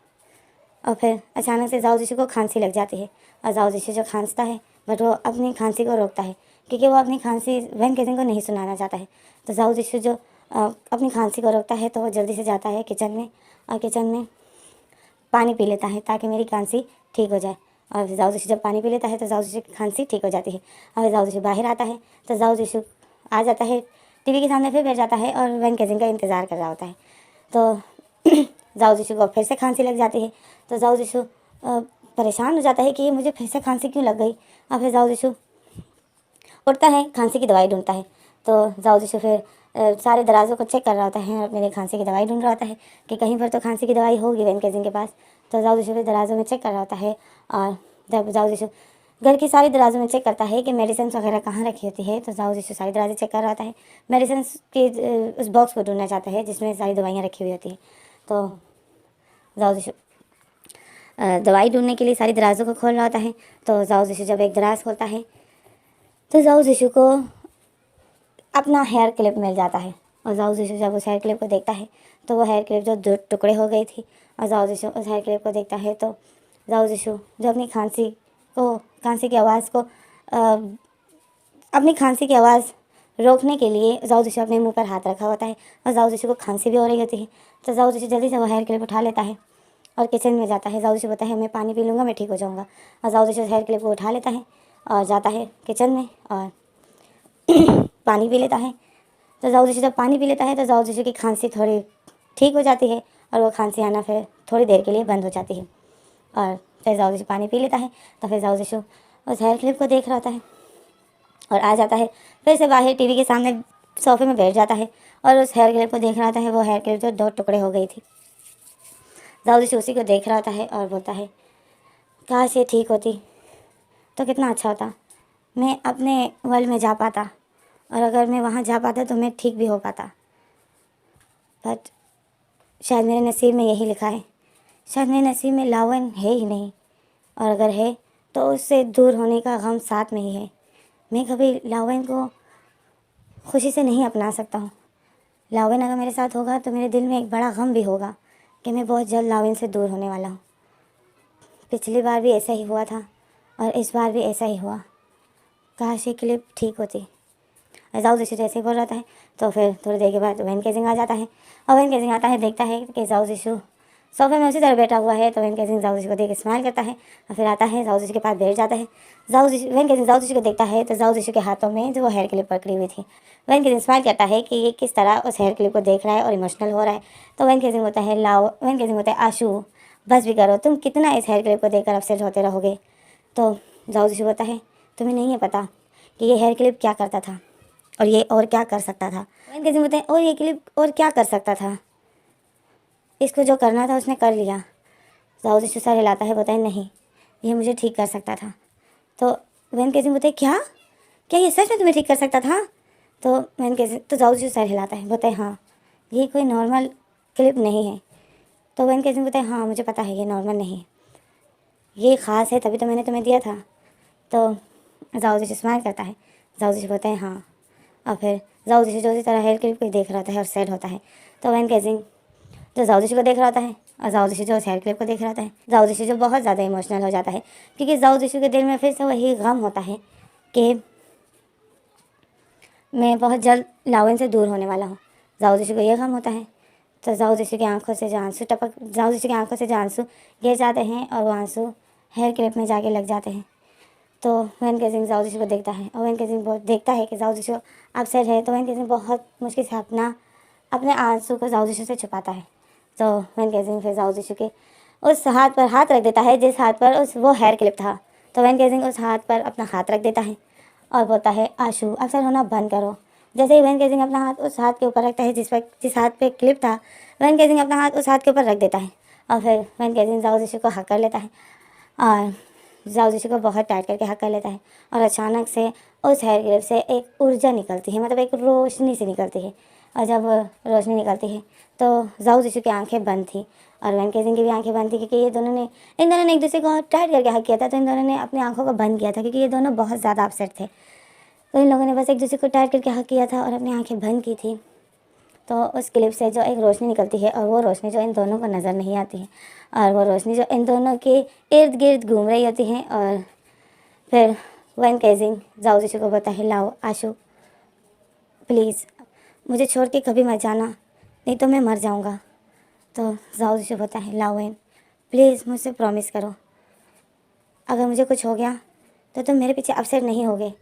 और फिर अचानक से जाओ जिशु को खांसी लग जाती है और जाओ जिशु जो खांसता है बट वो अपनी खांसी को रोकता है क्योंकि वो अपनी खांसी वैन केजिंग को नहीं सुनाना चाहता है। तो जाओ जिशु जो अपनी खांसी को रोकता है तो वो जल्दी से जाता है किचन में और किचन में पानी पी लेता है ताकि मेरी खांसी ठीक हो जाए। और जाओ जिशु जब पानी पी लेता है तो जाओ जिशु की खांसी ठीक हो जाती है। और जाओ जिशु बाहर आता है तो जाओ जिशु आ जाता है टीवी के सामने, फिर बैठ जाता है और वैन केजिंग का इंतज़ार कर रहा होता है। तो जाओ जिशु को फिर से खांसी लग जाती है। तो जाओ जिशु परेशान हो जाता है कि ये मुझे फिर से खांसी क्यों लग गई। और फिर जाओ जिशु उठता है, खांसी की दवाई ढूंढता है। तो जाओ जिशु फिर सारे दराज़ों को चेक कर रहा होता है और मेरे खांसी की दवाई ढूंढ रहा होता है कि कहीं पर तो खांसी की दवाई होगी वैन केजिंग के पास। तो जाओ जिशु फिर दराज़ों में चेक कर रहा होता है और जब जाओ जिशु घर की सारी दराज़ों में चेक करता है कि मेडिसिन वगैरह कहाँ रखी होती है। तो जाओ जिशु सारी दराज़ें चेक कर रहा होता है, मेडिसिन की उस बॉक्स को ढूंढना चाहता है जिसमें सारी दवाइयाँ रखी हुई होती है। तो जाओ जिशु दवाई ढूंढने के लिए सारी दराज़ों को खोल रहा होता है। तो जाओ जिशु जब एक दराज खोलता है तो जाओ जिशु को अपना हेयर क्लिप मिल जाता है। और जाओ जिशु जब उस हेयर क्लिप को देखता है तो वो हेयर क्लिप जो 2 टुकड़े हो गई थी। और जाओ जिशु उस हेयर क्लिप को देखता है तो जाओ जिशु जो अपनी खांसी की आवाज़ रोकने के लिए जाओ जिशु अपने मुंह पर हाथ रखा होता है और जाओ जिशु को खांसी भी हो रही होती है। तो जाओ जिशु जल्दी से वो हेयर क्लिप उठा लेता है और किचन में जाता है। जाओ जिशु बोलता है मैं पानी पी लूँगा, मैं ठीक हो जाऊँगा। और जाओ जिशु हेयर क्लिप को उठा लेता है और जाता है किचन में और पानी पी लेता है। तो जाओ जिशु जब पानी पी लेता है तो जाओ जिशु की खांसी थोड़ी ठीक हो जाती है और वो खांसी आना फिर थोड़ी देर के लिए बंद हो जाती है। और फिर जाओ जिशु पानी पी लेता है तो फिर जाओ जिशु उस हेयर क्लिप को देख रहा होता है और आ जाता है फिर से बाहर टीवी के सामने सोफे में बैठ जाता है और उस हेयर क्लिप को देख रहा था है, वो हेयर क्लिप जो 2 टुकड़े हो गई थी। जाओ जिशु उसी को देख रहा था और बोलता है काश ये ठीक होती तो कितना अच्छा होता, मैं अपने वर्ल्ड में जा पाता, और अगर मैं वहाँ जा पाता तो मैं ठीक भी हो पाता। बट शायद मेरे नसीब में यही लिखा है, शायद मेरे नसीब में लावन है ही नहीं, और अगर है तो उससे दूर होने का गम साथ में ही है। मैं कभी लावन को खुशी से नहीं अपना सकता हूँ। लावन अगर मेरे साथ होगा तो मेरे दिल में एक बड़ा गम भी होगा कि मैं बहुत जल्द लावन से दूर होने वाला हूँ। पिछली बार भी ऐसा ही हुआ था और इस बार भी ऐसा ही हुआ। काश ये क्लिप ठीक होती। जाओ जिशु जैसे ही बोल रहा है तो फिर थोड़ी देर के बाद वैन केजिंग आ जाता है, और वैन केजिंग आता है, देखता है कि जाओ जिशु सोफे में उसी तरह बैठा हुआ है। तो वैन केजिंग जाओ जिशु को देख स्माइल करता है और फिर आता है जाओ जिशु के पास बैठ जाता है। वैन केजिंग जाओ जिशु को देखता है तो जाओ जिशु के हाथों में जो वो हेयर क्लिप पकड़ी हुई थी। वैन केजिंग स्माइल करता है कि ये किस तरह उस हेयर क्लिप को देख रहा है और इमोशनल हो रहा है। तो वैन केजिंग होता है वैन केजिंग होता है आशु बस भी करो, तुम कितना इस हेयर क्लिप को देखकर अपसेट होते रहोगे। तो जाओ जिशु होता है तुम्हें नहीं है पता कि ये हेयर क्लिप क्या करता था और ये और क्या कर सकता था। वैन केजिंग होता है और ये क्लिप और क्या कर सकता था, इसको जो करना था उसने कर लिया। जाओ जिशु सर हिलाता है, बताए नहीं ये मुझे ठीक कर सकता था। तो वैन केजिंग बताए क्या क्या ये सच में तुम्हें ठीक कर सकता था। तो वैन केजिंग तो जाओ जिशु सर हिलाता है, बताए हाँ ये कोई नॉर्मल क्लिप नहीं है। तो वैन केजिंग बताए हाँ मुझे पता है ये नॉर्मल नहीं है, ये ख़ास है तभी तो मैंने तुम्हें दिया था। तो जाओ जिशु स्माइल करता है, जाओ जिशु बताए हाँ, और फिर जाओ जिशु जो इसी तरह हेयर क्लिप को देख रहा था और सैड होता है। तो वैन केजिंग जो जाओ जिशु को देख रहा होता है और जाओ जिशु जो उस हेयर क्लिप को देख रहा होता है, जाओ जिशु जो बहुत ज़्यादा इमोशनल हो जाता है क्योंकि जाओ जिशु के दिल में फिर से वही गम होता है कि मैं बहुत जल्द लावन से दूर होने वाला हूँ। जाओ जिशु को ये गम होता है। तो जाओ जिशु की आंखों से जो आंसू जाओ जिशु की आंखों से जो आंसू गिर जाते हैं और वो आंसू हेयर क्लिप में जाके लग जाते हैं। तो वैन केजिंग जाओ जिशु को देखता है और वैन केजिंग बहुत देखता है कि जाओ जिशु अपसेट है। तो वैन केजिंग बहुत मुश्किल से अपने आंसू को जाओ जिशु से छुपाता है। तो वैन केजिंग फिर जाओ जिशु के उस हाथ पर हाथ रख देता है जिस हाथ पर वो हेयर क्लिप था। तो वैन केजिंग उस हाथ पर अपना हाथ रख देता है और बोलता है आशु अपसेट होना बंद करो। जैसे ही वैन केजिंग अपना हाथ उस हाथ के ऊपर रखता है जिस हाथ पे क्लिप था, वैन केजिंग अपना हाथ उस हाथ के ऊपर रख देता है और फिर वैन केजिंग जाओ जिशु को हक कर लेता है और जाओ जिशु को बहुत टाइट करके हक कर लेता है। और अचानक से उस हेयर क्लिप से एक ऊर्जा निकलती है, मतलब एक रोशनी सी निकलती है, और जब रोशनी निकलती है तो जाओ जिशु की आंखें बंद थी और वैन केजिंग की भी आंखें बंद थी क्योंकि इन दोनों ने एक दूसरे को टाइट करके हक किया था। तो इन दोनों ने अपनी आंखों को बंद किया था क्योंकि ये दोनों बहुत ज़्यादा अपसेट थे। तो इन लोगों ने बस एक दूसरे को टाइट करके हक किया था और अपनी आंखें बंद की थी। तो उस क्लिप से जो एक रोशनी निकलती है और वो रोशनी जो इन दोनों को नज़र नहीं आती है, और वो रोशनी जो इन दोनों के इर्द गिर्द घूम रही होती है। और फिर वैन केजिंग जाओ जिशु को बताए लाओ आशु प्लीज़ मुझे छोड़ के कभी मत जाना, नहीं तो मैं मर जाऊँगा। तो जाओ जिशु बताए लाओ वैन प्लीज़ मुझसे प्रॉमिस करो, अगर मुझे कुछ हो गया तो तुम मेरे पीछे अपसेट नहीं होगे।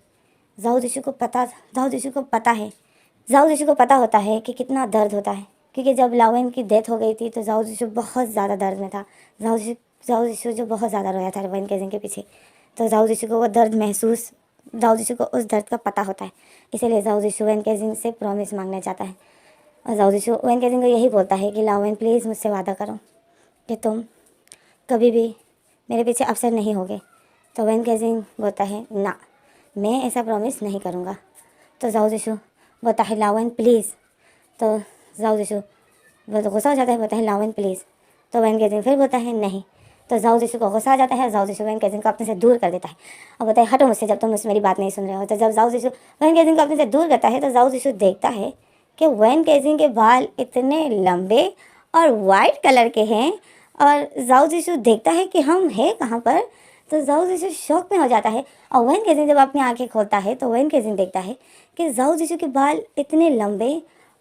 जाओ जिशु को पता है जाओ जिशु को पता होता है कि कितना दर्द होता है क्योंकि जब लावन की डेथ हो गई थी तो जाओ जिशु बहुत ज़्यादा दर्द में था। जाओ जिशु जो बहुत ज़्यादा रोया था वैन केजिंग के पीछे। तो जाओ जिशु को वो दर्द जाओ जिशु को उस दर्द का पता होता है, इसीलिए जाओ जिशु वैन केजिंग से प्रॉमिस मांगना चाहता है। और जाओ जिशु वैन केजिंग को यही बोलता है कि लावन प्लीज़ मुझसे वादा करो कि तुम कभी भी मेरे पीछे अपसेट नहीं होगे। तो वैन केजिंग बोलता है ना मैं ऐसा प्रॉमिस नहीं करूँगा। तो जाओ जिशु बोलता है लावन प्लीज़। तो जाओ जिशु वो तो गुस्सा हो जाता है, बोलता है लावन प्लीज़। तो वैन केजिंग फिर बोलता है नहीं। तो जाओ जिशु को गुस्सा आ जाता है, जाओ जिशु वैन केजिंग को अपने से दूर कर देता है और बोलता है हटो मुझसे जब तुम मेरी बात नहीं सुन रहे हो। तो जब जाओ जिशु वैन केजिंग को अपने से दूर करता है तो जाओ जिशु देखता है कि वैन केजिंग के बाल इतने लंबे और वाइट कलर के हैं, और जाओ जिशु देखता है कि हम हैं कहाँ पर। तो जाओ जिशु शौक में हो जाता है और वैन केजिंग जब अपनी आंखें खोलता है तो वैन केजिंग देखता है कि जाओ जिशु के बाल इतने लंबे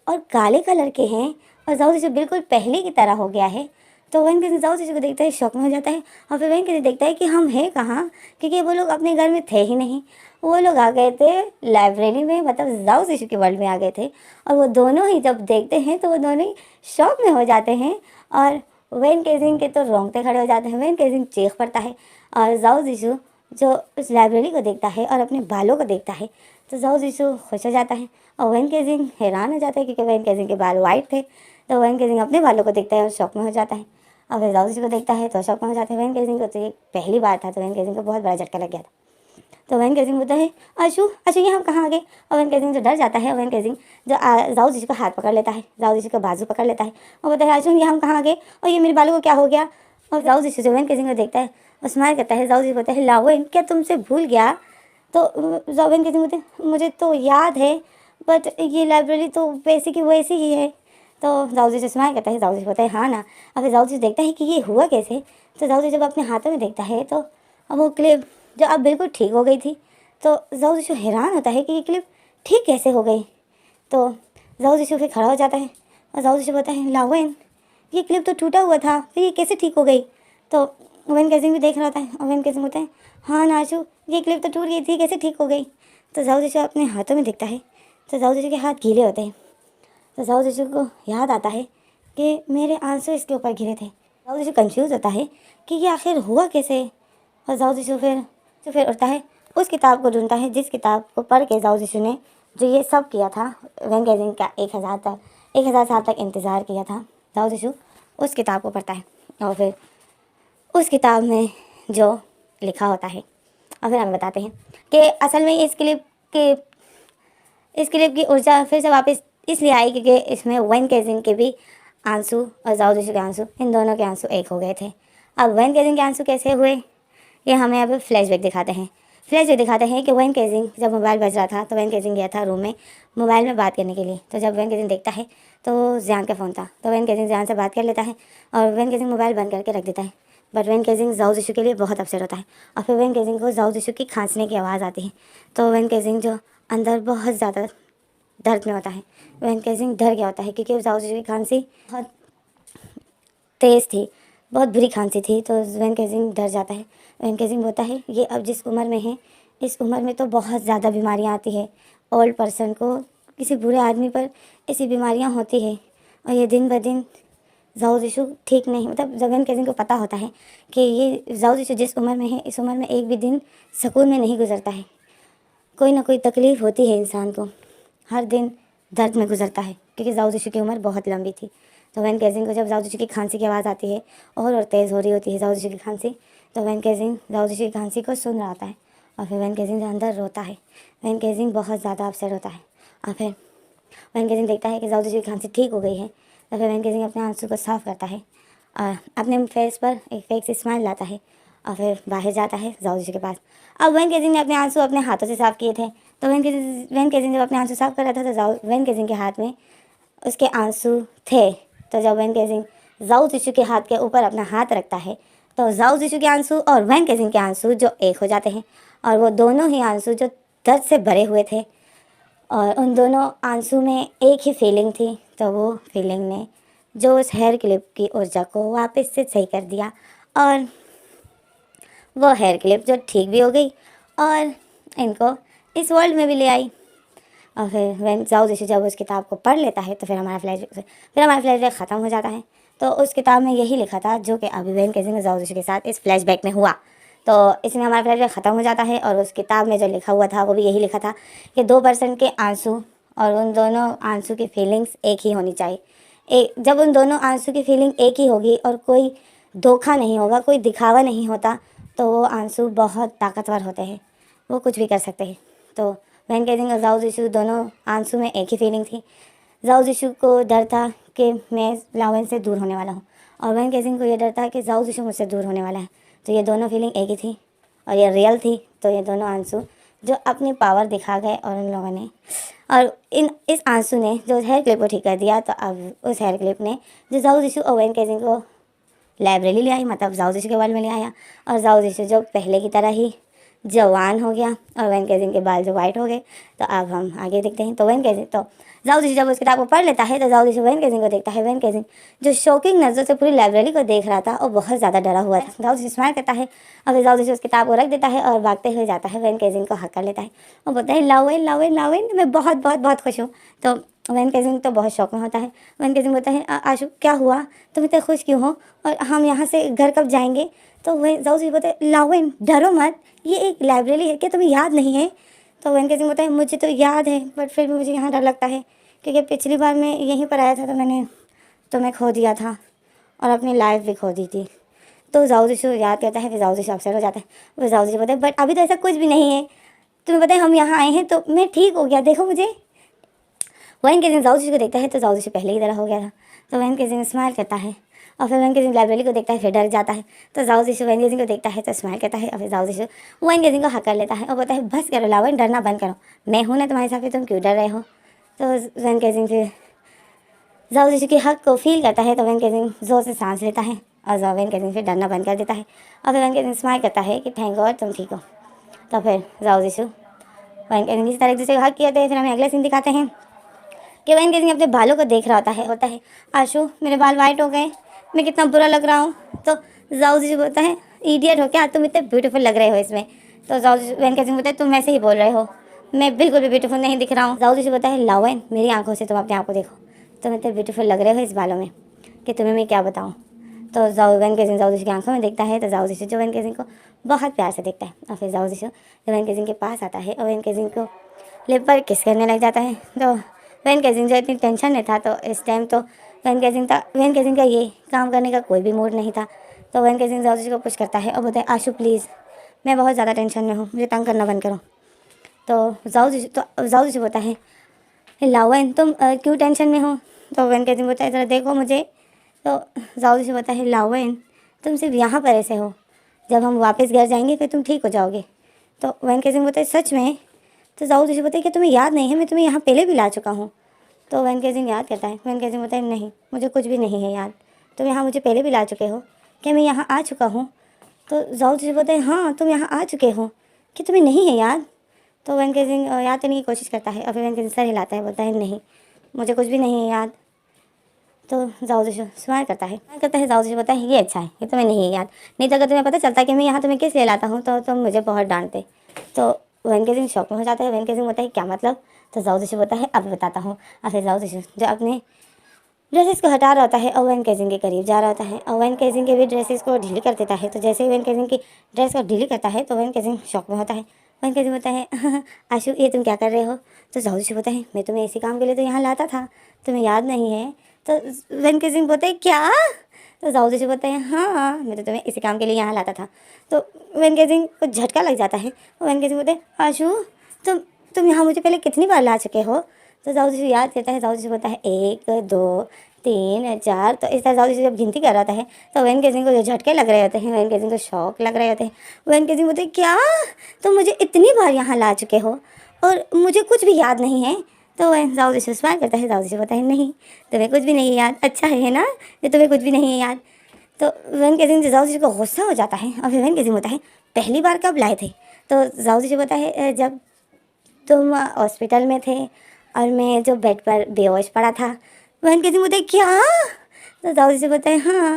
और काले कलर के हैं और जाओ जिशु बिल्कुल पहले की तरह हो गया है। तो वैन केजिंग जाओ जिशु को देखता है, शौक में हो जाता है और फिर वैन केजिंग देखता है कि हम हैं कहाँ, क्योंकि वो लोग अपने घर में थे ही नहीं, वो लोग आ गए थे लाइब्रेरी में, मतलब जाओ जिशु के वर्ल्ड में आ गए थे। और वो दोनों ही जब देखते हैं तो वो दोनों ही शौक में हो जाते हैं और वैन केजिंग के तो रोंगटे खड़े हो जाते हैं। वैन केजिंग चीख पड़ता है और जाओ जिशु जो उस लाइब्रेरी को देखता है और अपने बालों को देखता है तो जाओ जिशु खुश हो जाता है और वैन केजिंग हैरान हो जाता है क्योंकि वैन केजिंग के बाल वाइट थे। तो वैन केजिंग अपने बालों को देखता है और शौक में हो जाता है। और फिर जाओ जी को देखता है तो शौक में हो जाता है। वैन केजिंग को तो ये पहली बार था, तो वैन केजिंग को बहुत बड़ा झटका लग गया था। तो वैन केजिंग बोलता है आशु आशु ये हम कहाँ आ गए। और वैन केजिंग जो डर जाता है, वैन केजिंग जो जाओ जी का हाथ पकड़ लेता है, जाओ जी का बाजू पकड़ लेता है और बोलता है आशु ये हम कहाँ आ गए और ये मेरे बालों को क्या हो गया। और जाओ जी जो वैन केजिंग को देखता है और स्माइल करता है। जाओ जी बोलता है लावेन क्या तुमसे भूल गया। तो वैन केजिंग बोलते हैं मुझे तो याद है बट ये लाइब्रेरी तो वैसी की वैसी ही है। तो जाओ जी स्माइल करता है। जाओ जी बोलता है हाँ ना। और फिर जाओ जी देखता है कि ये हुआ कैसे। तो जाओ जी जब अपने हाथों में देखता है तो अब वो क्लिप जो अब बिल्कुल ठीक हो गई थी। तो जाओ जी हैरान होता है कि ये क्लिप ठीक कैसे हो गई। तो जाओ जी फिर खड़ा हो जाता है और जाओ जी बोलता है लावेन ये क्लिप तो टूटा हुआ था, फिर ये कैसे ठीक हो गई। तो वैन केजिंग भी देख रहा होता है और वैन केजिंग बोलता है हाँ नाचू ये क्लिप तो टूट गई थी, कैसे ठीक हो गई। तो जाओ जी अपने हाथों में देखता है तो जाओ जी के हाथ गीले होते हैं। तो जाओ जी को याद आता है कि मेरे आंसू इसके ऊपर गिरे थे। जाओ जी कंफ्यूज होता है कि ये आखिर हुआ कैसे। और जाओ जी फिर उठता है, उस किताब को ढूंढता है जिस किताब को पढ़ के जाओ जी ने जो ये सब किया था, वैन केजिंग का 1000 साल तक इंतज़ार किया था। जाओ जी उस किताब को पढ़ता है और फिर उस किताब में जो लिखा होता है और फिर हमें बताते हैं कि असल में इस क्लिप की ऊर्जा फिर से वापस इसलिए आई क्योंकि इसमें वैन केजिंग के भी आंसू और जाओ जी के आंसू, इन दोनों के आंसू एक हो गए थे। अब वैन केजिंग के आंसू कैसे हुए ये हमें अब फ्लैशबैक दिखाते हैं। फ्लैशबैक दिखाते हैं कि वैन केजिंग जब मोबाइल बज रहा था तो वैन केजिंग गया था रूम में मोबाइल में बात करने के लिए। तो जब वैन केजिंग देखता है तो जियान का फ़ोन था। तो वैन केजिंग जियान से बात कर लेता है और वैन केजिंग मोबाइल बंद करके रख देता है। बट वैन केजिंग जाओ जी के लिए बहुत अपसेट होता है और फिर वैन केजिंग को जाओ जी की खांसने की आवाज़ आती है। तो वैन केजिंग जो अंदर बहुत ज़्यादा दर्द में होता है, वैन केजिंग डर गया होता है क्योंकि जाओ जी की खांसी बहुत तेज़ थी, बहुत बुरी खांसी थी। तो वैन केजिंग डर जाता है। वैन केजिंग बोलता है ये अब जिस उम्र में है इस उम्र में तो बहुत ज़्यादा बीमारियां आती है, ओल्ड पर्सन को किसी बुरे आदमी पर ऐसी बीमारियां होती है और ये दिन ब दिन जाओ जी ठीक नहीं, मतलब जब वैन केजिंग को पता होता है कि ये जाओ जी जिस उम्र में है इस उम्र में एक भी दिन सुकून में नहीं गुजरता है, कोई ना कोई तकलीफ़ होती है इंसान को, हर दिन दर्द में गुजरता है क्योंकि जाओ जी की उम्र बहुत लंबी थी। तो वैन केजिंग को जब जाओ जी की खांसी की आवाज़ आती है और तेज़ हो रही होती है जाओ जी की खांसी, तो वैन केजिंग जाओ जी की खांसी को सुन रहा होता है और फिर वैन केजिंग जो अंदर रोता है। वैन केजिंग बहुत ज़्यादा अपसेट होता है और फिर वैन केजिंग देखता है कि जाओ जी की खांसी ठीक हो गई है। तो फिर वैन केजिंग अपने आंसू को साफ़ करता है और अपने फेस पर एक फेक से स्माइल लाता है और फिर बाहर जाता है जाओ जी के पास। अब वैन केजिंग ने अपने आंसू अपने हाथों से साफ़ किए थे। तो वैन केजिंग जब अपने आंसू साफ़ कर रहा था तो वैन केजिंग के हाथ में उसके आंसू थे। तो जब वैन केजिंग जाओ जी के हाथ के ऊपर अपना हाथ रखता है तो जाओ जी के आंसू और वैन केजिंग के आंसू जो एक हो जाते हैं और वो दोनों ही आंसू जो दर्द से भरे हुए थे और उन दोनों आंसू में एक ही फीलिंग थी। तो वो फीलिंग ने जो उस हेयर क्लिप की ऊर्जा को वापस से सही कर दिया और वो हेयर क्लिप जो ठीक भी हो गई और इनको इस वर्ल्ड में भी ले आई। और फिर वैन जाओ जी जब उस किताब को पढ़ लेता है तो फिर हमारा फ्लैशबैक ख़त्म हो जाता है। तो उस किताब में यही लिखा था जो कि अभी वैन केजिंग जाओ जी के साथ इस फ्लैशबैक में हुआ। तो इसमें हमारा फ्लैशबैक ख़त्म हो जाता है और उस किताब में जो लिखा हुआ था वो भी यही लिखा था कि 2% के आंसू और उन दोनों आंसू की फीलिंग्स एक ही होनी चाहिए। जब उन दोनों आंसू की फीलिंग एक ही होगी और कोई धोखा नहीं होगा, कोई दिखावा नहीं होता, तो वो आंसू बहुत ताकतवर होते हैं, वो कुछ भी कर सकते हैं। तो वैन केजिंग और जाओ जी दोनों आंसू में एक ही फीलिंग थी। जाओ जी को डर था कि मैं लावेन से दूर होने वाला हूँ और वैन केजिंग को ये डर था कि जाओ जी मुझसे दूर होने वाला है। तो ये दोनों फीलिंग एक ही थी और ये रियल थी। तो ये दोनों आंसू जो अपनी पावर दिखा गए और उन लोगों ने और इस आंसू ने जो हेयर क्लिप को ठीक कर दिया। तो अब उस हेयर क्लिप ने जो जाओ जी और वैन केजिंग को लाइब्रेरी ले आई, मतलब जाओ जी के वर्ल्ड में ले आया और जाओ जी जो पहले की तरह ही जवान हो गया और वैन केजिंग के बाल जो वाइट हो गए। तो अब हम आगे देखते हैं। तो वैन केजिंग तो जाओ जी जब उस किताब को पढ़ लेता है तो जाओ जी वैन केजिंग को देखता है। वैन केजिंग जो शॉकिंग नज़रों से पूरी लाइब्रेरी को देख रहा था और बहुत ज़्यादा डरा हुआ था। जाओ जी स्माइल करता है और फिर जाओ जी उस किताब को रख देता है और भागते हुए जाता है, वैन केजिंग को हक कर लेता है और बोलता है लावेन लावेन लावेन मैं बहुत बहुत बहुत खुश हूँ। तो वैन केजिंग तो बहुत शौक में होता है। वैन केजिंग बोलता है आशु क्या हुआ, तुम इतने खुश क्यों हो और हम यहाँ से घर कब जाएंगे। तो वह जाओ जी बोलते हैं लावेन डरो मत, ये एक लाइब्रेरी है, क्या तुम्हें याद नहीं है तो वैन के सिंह बोलता है मुझे तो याद है, बट फिर भी मुझे यहाँ डर लगता है क्योंकि पिछली बार मैं यहीं पर आया था तो मैंने तुम्हें खो दिया था और अपनी लाइफ भी खो दी थी। तो जाओ जिशु याद करता है, फिर जाओ जिशु अपसेट हो जाता है। फिर जाओ जिशु बोलता है बट अभी तो ऐसा कुछ भी नहीं है, तुम्हें पता है हम यहाँ आए हैं तो मैं ठीक हो गया, देखो मुझे। वैन के सिंह जाओ जिशु को देखता है तो जाओ जिशु पहले ही तरह हो गया था। तो वैन के सिंह स्माइल करता है और फिर वैन के सिंह लाइब्रेरी को देखता है, फिर डर जाता है। तो जाओ जिशु वैन के सिंह को देखता है तो स्माइल करता है और फिर जाओ जिशु वैन के सिंह को हक कर लेता है और बोलता है बस करो लावन, डरना बंद करो, मैं हूँ ना तुम्हारे साथ, फिर तुम क्यों डर रहे हो। तो वैन के सिंह फिर जाओ जिशु के हक को फील करता है तो वैन के सिंह जोर से सांस लेता है और वैन के सिंह फिर डरना बंद कर देता है और फिर वैन के सिंह स्माइल करता है कि थैंक गॉड तुम ठीक हो। तो फिर जाओ जिशु वैन के सिंह इस तरह एक दूसरे को हक किया थे। फिर हमें अगला सीन दिखाते हैं कि वैन के सिंह अपने बालों को देख रहा होता है आशु मेरे बाल वाइट हो गए, मैं कितना बुरा लग रहा हूँ। तो जाओ जिशु बोलता है इडियट हो क्या, तुम इतने ब्यूटीफुल लग रहे हो इसमें। तो जाओ जिशु वैन के सिंह बोलता है तुम ऐसे ही बोल रहे हो, मैं बिल्कुल भी ब्यूटीफुल नहीं दिख रहा हूँ। जाओ जिशु बोलता है लावन मेरी आंखों से तुम अपने आप को देखो, तुम इतने ब्यूटीफुल लग रहे हो इस बालों में कि तुम्हें मैं क्या बताऊँ। तो जाओ वैन के सिंह जाओ जिशु की आंखों में देखता है तो जाओ जिशु जो वैन के सिंह को बहुत प्यार से देखता है और फिर जाओ जिशु वैन के सिंह के पास आता है और वैन के सिंह को लिप पर किस करने लग जाता है। तो वैन के सिंह जो इतनी टेंशन में था तो इस टाइम तो वैन के सिंह का ये काम करने का कोई भी मूड नहीं था। तो वैन के सिंह जाओ जिशु को पुश करता है और बोलता है आशु प्लीज़ मैं बहुत ज़्यादा टेंशन में हूँ, मुझे तंग करना बंद करो। तो जाओ जिशु बोलता है लावन तुम क्यों टेंशन में हो। तो वैन के सिंह बोलता है ज़रा देखो मुझे। तो जाओ जिशु बोलता है लावन तुम सिर्फ यहाँ पर ऐसे हो, जब हम वापस घर जाएंगे फिर तुम ठीक हो जाओगे। तो वैन के सिंह बोलता है सच में। तो जाओ जिशु बोलता है कि तुम्हें याद नहीं है, मैं तुम्हें यहाँ पहले भी ला चुका हूँ। तो वैन के सिंह याद करता है, वैन के सिंह बोलता है नहीं मुझे कुछ भी नहीं है याद, तुम यहाँ मुझे पहले भी ला चुके हो, क्या मैं यहाँ आ चुका हूँ। तो जाओ जिशु बोलता है हाँ तुम यहाँ आ चुके हो, कि तुम्हें नहीं है याद। तो वैन के सिंह याद करने की कोशिश करता है और फिर वैन के सिंह सर हिलाता है, बोलता है नहीं मुझे कुछ भी नहीं है याद। तो जाओ जिशु स्माइल करता है जाओ जिशु बोलता है ये अच्छा है ये तुम्हें नहीं है याद, नहीं तो अगर तुम्हें पता चलता कि मैं यहाँ तुम्हें किस लिए लाता हूँ तो तुम मुझे बहुत डांटते। तो वैन के सिंह शॉक में हो जाता है। वैन के सिंह बोलता है क्या मतलब। तो जाओ जिशु बोलता है अब बताता हूँ। और फिर जाओ जिशु जो अपने ड्रेसेस को हटा रहा होता है और वैन के सिंह के करीब जा रहा होता है और वैन के सिंह के भी ड्रेसेस को ढीली कर देता है। तो जैसे ही वैन के सिंह की ड्रेस को ढीली करता है तो वैन के सिंह शॉक में होता है। वैन के सिंह बोलता है आशु ये तुम क्या कर रहे हो। तो जाओ जिशु बोलता है मैं तुम्हें इसी काम के लिए तो यहाँ लाता था, तुम्हें याद नहीं है। तो वैन के सिंह बोलते हैं क्या। तो जाओ जिशु बोलते हैं हाँ मैं तो तुम्हें इसी काम के लिए यहाँ लाता था। तो वैन के सिंह को झटका लग जाता है। वैन के सिंह बोलते हैं आशु तुम यहाँ मुझे पहले कितनी बार ला चुके हो। तो जाओ जिशु याद करता है। जाओ जिशु बोलता है 1 2 3 4। तो इस तरह जाओ जिशु जब गिनती कर रहा है तो वैन के सिंह को जो झटके लग रहे होते हैं, वैन के सिंह को शौक लग रहे होते हैं। वैन के सिंह बोलते हैं क्या तुम मुझे इतनी बार यहाँ ला चुके हो और मुझे कुछ भी याद नहीं है। तो वह जाओ जिशु स्माइल करता है। जाओ जिशु बोलता है नहीं तुम्हें कुछ भी नहीं याद, अच्छा है ना ये तुम्हें कुछ भी नहीं है याद। तो वैन के सिंह जाओ जिशु को गुस्सा हो जाता है और फिर वैन के सिंह बोलता है पहली बार कब लाए थे। तो जाओ जिशु बोलता है जब तुम हॉस्पिटल में थे और मैं जो बेड पर बेहोश पड़ा था। वैन के सिंह बोलते क्या। तो जाओ जिशु बोलता है हाँ।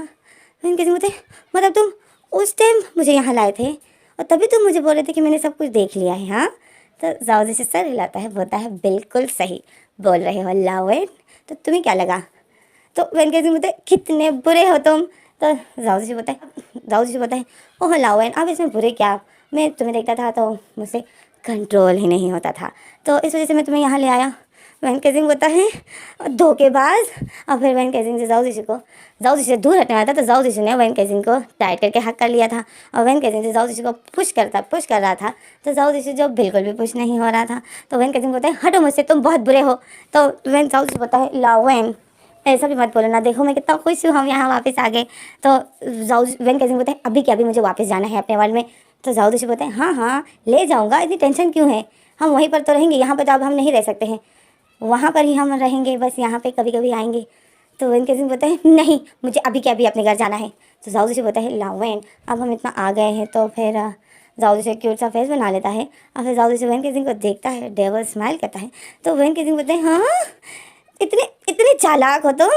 वैन के सिंह बोलते मतलब तुम उस टाइम मुझे यहाँ लाए थे और तभी तुम मुझे बोल रहे थे कि मैंने सब कुछ देख लिया है। हाँ तो जाओ जिशु सर हिलाता है, बोलता है बिल्कुल सही बोल रहे हो लावन, तो तुम्हें क्या लगा। तो वैन के सिंह बोलते कितने बुरे हो तुम। तो जाओ जिशु बोलता है ओह लावन अब इसमें बुरे क्या, मैं तुम्हें देखता था तो मुझसे कंट्रोल ही नहीं होता था तो इस वजह से मैं तुम्हें यहाँ ले आया। वैन के सिंह बोलता है धोखेबाज। और फिर वैन के सिंह से जाओ जिशु से दूर हटने वाला था तो जाओ जिशु ने वैन के सिंह को टाइट करके हक कर लिया था और वैन के सिंह से जाओ जिशु को पुश कर रहा था। तो जाओ जिशु जो बिल्कुल भी पुश नहीं हो रहा था। तो वैन के सिंह बोलता है हटो मुझसे तुम बहुत बुरे हो। तो जाओ जिशु बोलता है लावन ऐसा भी मत बोलो ना, देखो मैं कितना खुश हूँ हम यहाँ वापस आ गए। तो वैन के सिंह बोलता है अभी क्या, अभी मुझे वापस जाना है अपने वर्ल्ड में। तो जाओ जिशु बोलते हैं हाँ हाँ ले जाऊँगा, इतनी टेंशन क्यों है, हम वहीं पर तो रहेंगे, यहाँ पर तो अब हम नहीं रह सकते हैं, वहाँ पर ही हम रहेंगे, बस यहाँ पे कभी कभी आएंगे। तो वैन के सिंह बोलता है नहीं मुझे अभी क्या अभी अपने घर जाना है। तो जाओ जिशु बोलता है लावन अब हम इतना आ गए हैं। तो फिर जाओ जिशु क्यूट सा फेस बना लेता है और फिर जाओ जिशु वैन के सिंह को देखता है, डेविल स्माइल करता है। तो वैन के सिंह बोलते हैं हाँ इतने चालाक हो तुम।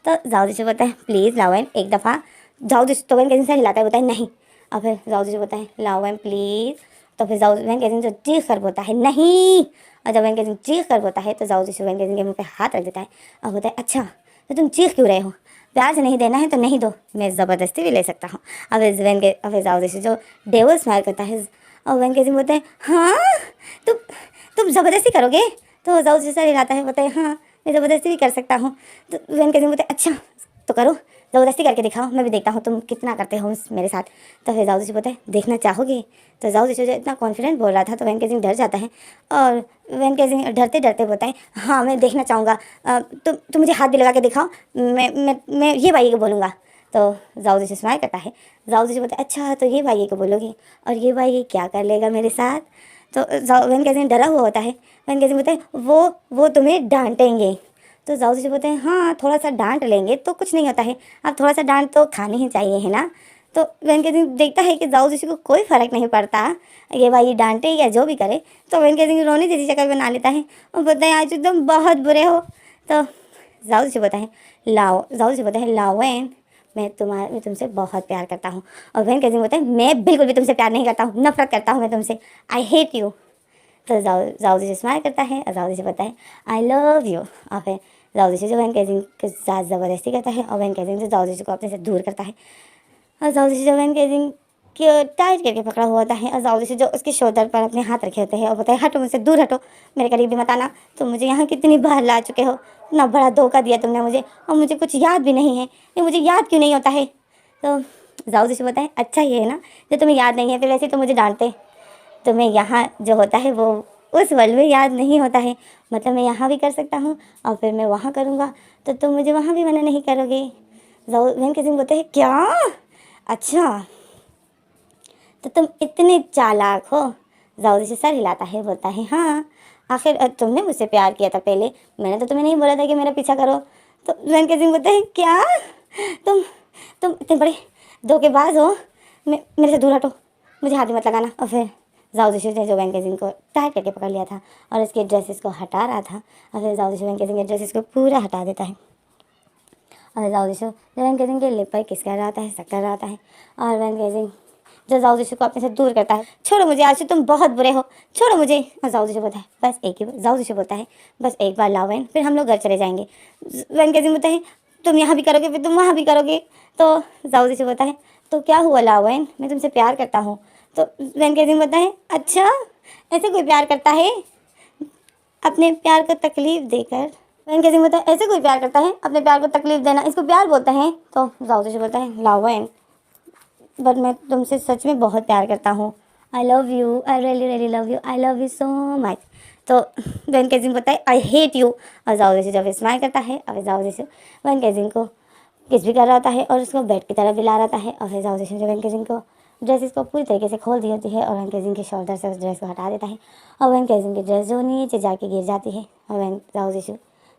तो जाओ जिशु बोलता है प्लीज़ लावन एक दफ़ा। जाओ जिशु तो वैन के सिंह से हिलाता है, बोलता है नहीं। और फिर जाओ जिशु बोलता है लावन प्लीज़। तो फिर जाओ वैन के सिंह जो चीख कर बोलता है नहीं। और जब वैन के सिंह चीख कर बोलता है तो जाओ जिशु वैन के सिंह के मुँह पे हाथ रख देता है और बोलता है अच्छा तो तुम चीख क्यों रहे हो, प्यार से नहीं देना है तो नहीं दो, मैं ज़बरदस्ती भी ले सकता हूँ। और फिर जाओ जिशु जो डेविल स्माइल करता है और वैन के सिंह बोलते हैं हाँ तुम ज़बरदस्ती करोगे? तो जाओ जी सर हिलाता है, बोलता है हाँ मैं ज़बरदस्ती भी कर सकता हूँ। तो वैन केजिंग बोलते हैं अच्छा तो करो, ज़बरदस्ती करके दिखाओ, मैं भी देखता हूँ तुम कितना करते हो मेरे साथ। तो फिर जाओ जी बोलता है देखना चाहोगे? तो जाओ जी जो इतना कॉन्फिडेंट बोल रहा था तो वैन केजिंग डर जाता है और वैन केजिंग डरते डरते बोलता है हाँ मैं देखना चाहूँगा, तुम मुझे हाथ भी लगा के दिखाओ, मैं ये भाई को बोलूँगा। तो जाओ जी स्माइल करता है। जाओ जी बोलता है अच्छा तो ये भाई को बोलोगे और ये भाई क्या कर लेगा मेरे साथ? तो वैन केजिंग डरा हुआ होता है। वैन केजिंग बोलता है वो तुम्हें डांटेंगे। तो जाओ जी बोलते हैं हाँ थोड़ा सा डांट लेंगे तो कुछ नहीं होता है, अब थोड़ा सा डांट तो खानी ही चाहिए है ना। तो वैन केजिंग देखता है कि जाओ जी को कोई फ़र्क नहीं पड़ता ये भाई डांटे या जो भी करे। तो वैन केजिंग रोने जैसी शक्ल बना लेता है और बोलता है आज तुम बहुत बुरे हो। तो जाओ जी बोलता है जाओ जी बोलता है लाओ वैन मैं तुमसे बहुत प्यार करता हूँ। और वैन केजिंग बोलता है मैं बिल्कुल भी तुमसे प्यार नहीं करता हूँ, नफरत करता हूँ मैं तुमसे, आई हेट यू। तो जाओ जी स्माइल करता है और जाओ जी बोलता है आई लव यू। और फिर जाओ जी जो वैन केजिंग के साथ ज़बरदस्ती करता है और वैन केजिंग जो जाओ जी को अपने से दूर करता है। और जाओ जी जो वैन केजिंग के टाइट करके पकड़ा हुआ होता है और जाओ जी जो उसके शोल्डर पर अपने हाथ रखे होते हैं और बोलता है हटो मुझसे दूर हटो, मेरे करीब भी मत आना, तुम मुझे यहाँ कितनी बार ला चुके हो, इतना बड़ा धोखा दिया तुमने मुझे और मुझे कुछ याद भी नहीं है, ये मुझे याद क्यों नहीं होता है? तो जाओ जी बोलता है अच्छा ये है ना जो तुम्हें याद नहीं है, फिर वैसे तो मुझे डांटते, तुम्हें यहाँ जो होता है वो उस वर्ल्ड में याद नहीं होता है, मतलब मैं यहाँ भी कर सकता हूँ और फिर मैं वहाँ करूँगा तो तुम मुझे वहाँ भी मना नहीं करोगे। वैन केजिंग बोलते हैं क्या? अच्छा तो तुम इतने चालाक हो? जाओ से सर हिलाता है, बोलता है हाँ आखिर तुमने मुझसे प्यार किया था पहले, मैंने तो तुम्हें नहीं बोला था कि मेरा पीछा करो। तो वैन केजिंग बोलते हैं क्या? तुम इतने बड़े धोखेबाज हो, मेरे से दूर हटो, मुझे हाथ भी मत लगाना। और फिर जाओ जी ने जो वैन केजिंग को टाइट करके पकड़ लिया था और इसके ड्रेसेस को हटा रहा था और फिर जाओ जी वैन केजिंग के ड्रेसेस को पूरा हटा देता है और जाओ जी वैन केजिंग के लिप पर किस कर रहा था, शक कर रहा था और वैन केजिंग जो जाओ जी को अपने से दूर करता है, छोड़ो मुझे आज तुम बहुत बुरे हो, छोड़ो मुझे। और जाओ जी बोलता है बस एक ही जाओ जी बोलता है बस एक बार लाओ वैन, फिर हम लोग घर चले जाएंगे। वैन केजिंग बोलता है तुम यहाँ भी करोगे फिर तुम वहाँ भी करोगे। तो जाओ जी बोलता है तो क्या हुआ लाओ वैन, मैं तुमसे प्यार करता हूँ। तो वैन केजिंग बोलता है अच्छा ऐसे कोई प्यार करता है अपने प्यार को तकलीफ देकर? वैन केजिंग बोलता है ऐसे कोई प्यार करता है अपने प्यार को तकलीफ देना, इसको प्यार बोलते हैं? तो जाओ जी बोलता है लाओ वैन बट मैं तुमसे सच में बहुत प्यार करता हूँ, I love you, I really really love you, I love you so much. तो वैन केजिंग बोलता है आई हेट यू। और जाओ जैसे जब स्माइल करता है और जाओ जैसे वैन केजिंग को किस भी कर रहा होता है और उसको बेड की तरफ भी ला रहा है और फिर जाओ जैसे वैन केजिंग को ड्रेसेस को पूरी तरीके से खोल दी होती है और वैन केजिंग के शोल्डर से उस ड्रेस को हटा देता है और वैन केजिंग की ड्रेस जो नीचे जाके गिर जाती है और जाओ जैसे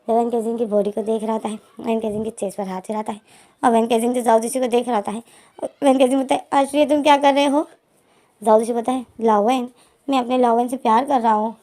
वैन केजिंग की बॉडी को देख रहा होता है, वैन केजिंग की चेस्ट पर हाथ चलाता है और वैन केजिंग जो जाओ जी को देख रहा होता है। वैन केजिंग बोलता है आश्रिया तुम क्या कर रहे हो? जाओ जी बोलता है लाओ वैन मैं अपने लाओ वैन से प्यार कर रहा हूँ।